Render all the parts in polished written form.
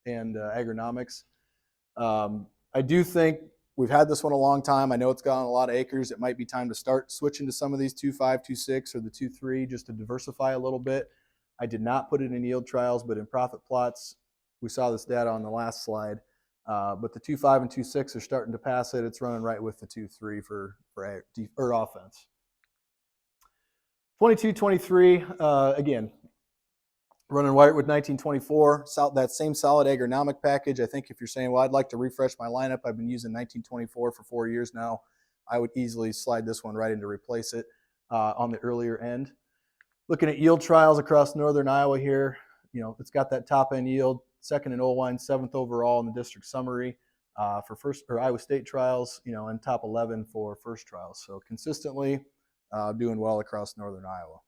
and agronomics. I do think we've had this one a long time. I know it's got a lot of acres. It might be time to start switching to some of these 2.5, 2.6, or the 2.3 just to diversify a little bit. I did not put it in yield trials, but in profit plots, we saw this data on the last slide. But the 2.5 and 2.6 are starting to pass it. It's running right with the 2.3 for offense. 22-23, again, running white with 1924, that same solid agronomic package. I think if you're saying, well, I'd like to refresh my lineup, I've been using 1924 for 4 years now, I would easily slide this one right in to replace it on the earlier end. Looking at yield trials across northern Iowa here, it's got that top end yield, second in O-line, 7th overall in the district summary for first or Iowa State trials, and top 11 for first trials. So consistently doing well across northern Iowa.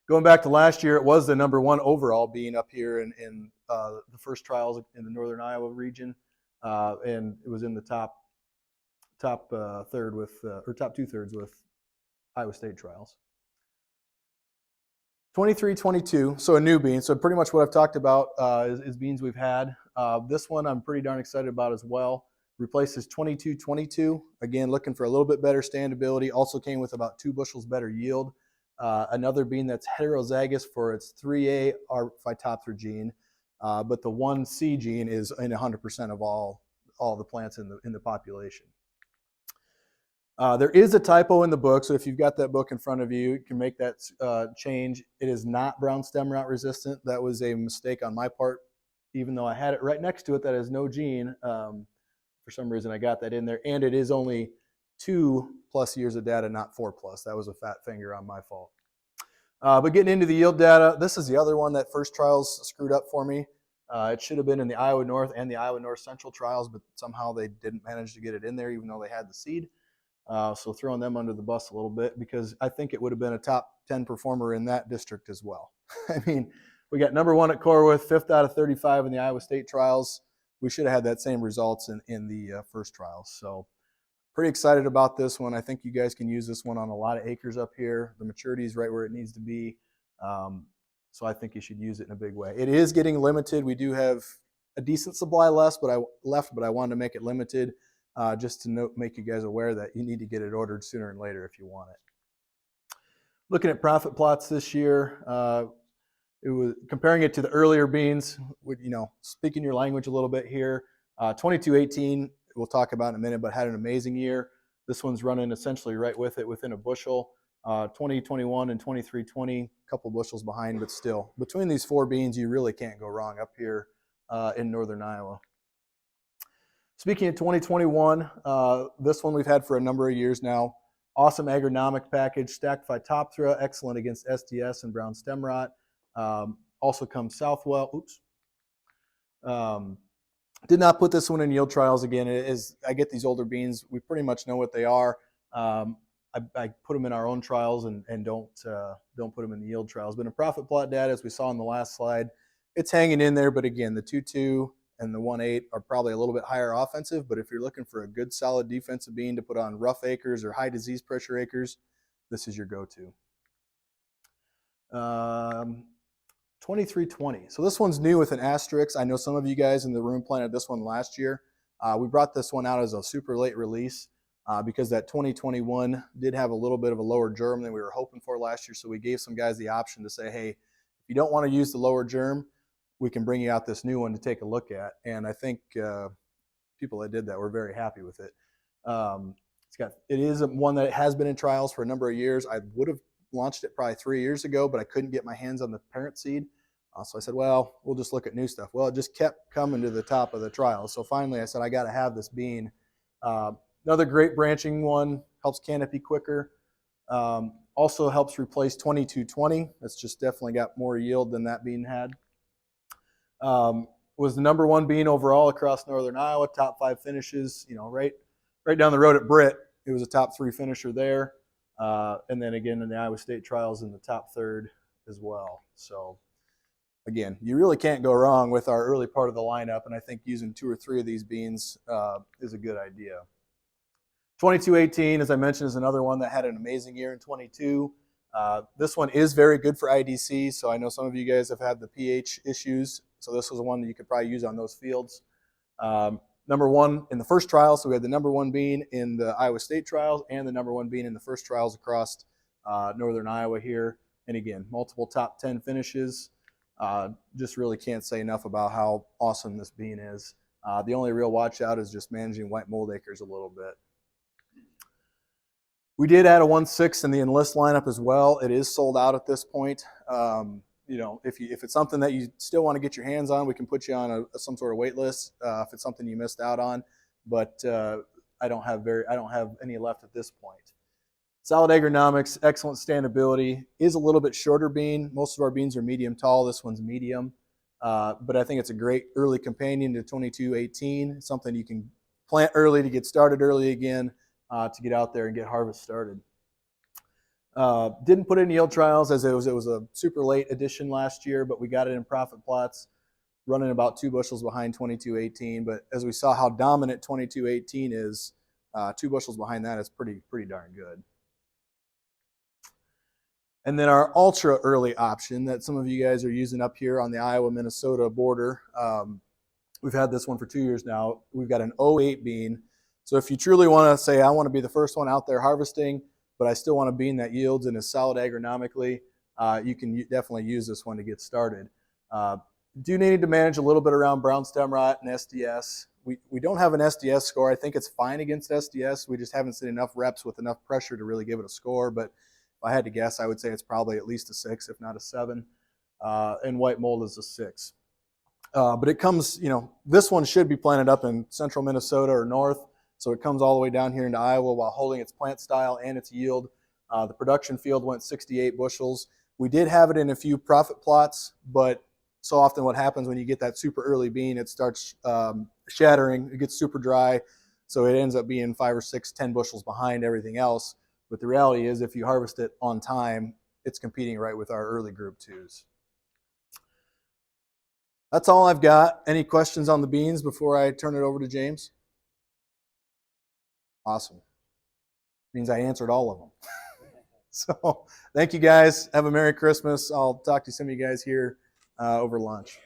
Going back to last year, it was the number 1 overall being up here in the first trials in the northern Iowa region, and it was in the top third with or top 2/3 with Iowa State trials. 23-22, so a new bean. So pretty much what I've talked about is beans we've had. This one I'm pretty darn excited about as well. Replaces 22-22. Again, looking for a little bit better standability. Also came with about 2 bushels better yield. Another bean that's heterozygous for its 3A Phytophthora gene, but the 1C gene is in 100% of all the plants in the population. There is a typo in the book, so if you've got that book in front of you, you can make that change. It is not brown stem rot resistant. That was a mistake on my part, even though I had it right next to it that has no gene. For some reason, I got that in there, and it is only 2+ years of data, not 4+. That was a fat finger on my fault. But getting into the yield data, this is the other one that first trials screwed up for me. It should have been in the Iowa North and the Iowa North Central trials, but somehow they didn't manage to get it in there, even though they had the seed. So throwing them under the bus a little bit, because I think it would have been a top 10 performer in that district as well. I mean, we got number 1 at Corwith, 5th out of 35 in the Iowa State trials. We should have had that same results in the first trials. So pretty excited about this one. I think you guys can use this one on a lot of acres up here. The maturity is right where it needs to be. So I think you should use it in a big way. It is getting limited. We do have a decent supply left, but I wanted to make it limited. Just to make you guys aware that you need to get it ordered sooner and later if you want it. Looking at profit plots this year, it was comparing it to the earlier beans. Speaking your language a little bit here. 22-18, we'll talk about in a minute, but had an amazing year. This one's running essentially right with it, within a bushel. 20-21 and 23-20, a couple bushels behind, but still between these 4 beans, you really can't go wrong up here in northern Iowa. Speaking of 2021, this one we've had for a number of years now. Awesome agronomic package, stacked Phytophthora, excellent against STS and brown stem rot. Also comes Southwell. Did not put this one in yield trials again. I get these older beans, we pretty much know what they are. I put them in our own trials and don't put them in the yield trials. But in profit plot data, as we saw in the last slide, it's hanging in there. But again, the 2.2 and the 1.8 are probably a little bit higher offensive, but if you're looking for a good solid defensive bean to put on rough acres or high disease pressure acres, this is your go-to. 23-20. So this one's new with an asterisk. I know some of you guys in the room planted this one last year. We brought this one out as a super late release because that 2021 did have a little bit of a lower germ than we were hoping for last year. So we gave some guys the option to say, hey, if you don't want to use the lower germ, we can bring you out this new one to take a look at. And I think people that did that were very happy with it. It is one that has been in trials for a number of years. I would have launched it probably 3 years ago, but I couldn't get my hands on the parent seed. So I said, well, we'll just look at new stuff. Well, it just kept coming to the top of the trials. So finally I said, I got to have this bean. Another great branching one, helps canopy quicker. Also helps replace 22-20. That's just definitely got more yield than that bean had. Was the number 1 bean overall across northern Iowa, top 5 finishes, right down the road at Britt. It was a top 3 finisher there. And then again in the Iowa State trials in the top 3rd as well. So again, you really can't go wrong with our early part of the lineup, and I think using 2 or 3 of these beans is a good idea. 22-18, as I mentioned, is another one that had an amazing year in 22. This one is very good for IDC, so I know some of you guys have had the pH issues, So this was one that you could probably use on those fields. Number one in the first trial, so we had the number one bean in the Iowa State trials and the number one bean in the first trials across northern Iowa here. And again, multiple top 10 finishes. Just really can't say enough about how awesome this bean is. The only real watch out is just managing white mold acres a little bit. We did add a 1/6 in the enlist lineup as well. It is sold out at this point. You know, if it's something that you still want to get your hands on, we can put you on some sort of wait list if it's something you missed out on. But I don't have any left at this point. Solid agronomics, excellent standability. Is a little bit shorter bean. Most of our beans are medium tall. This one's medium, but I think it's a great early companion to 2218. Something you can plant early to get started early again. To get out there and get harvest started. Didn't put in yield trials as it was a super late addition last year, but we got it in profit plots, running about 2 bushels behind 2218. But as we saw how dominant 2218 is, 2 bushels behind that is pretty darn good. And then our ultra early option that some of you guys are using up here on the Iowa-Minnesota border. We've had this one for 2 years now. We've got an 08 bean. So if you truly want to say, I want to be the first one out there harvesting, but I still want a bean that yields and is solid agronomically, you can definitely use this one to get started. Do need to manage a little bit around brown stem rot and SDS. We don't have an SDS score. I think it's fine against SDS. We just haven't seen enough reps with enough pressure to really give it a score. But if I had to guess, I would say it's probably at least a 6, if not a 7. And white mold is a 6. But it comes, you know, this one should be planted up in central Minnesota or north. So it comes all the way down here into Iowa while holding its plant style and its yield. The production field went 68 bushels. We did have it in a few profit plots, but so often what happens when you get that super early bean, it starts shattering. It gets super dry. So it ends up being 5 or 6, 10 bushels behind everything else. But the reality is if you harvest it on time, it's competing right with our early group 2s. That's all I've got. Any questions on the beans before I turn it over to James? Awesome. Means I answered all of them. So thank you guys. Have a Merry Christmas. I'll talk to some of you guys here over lunch.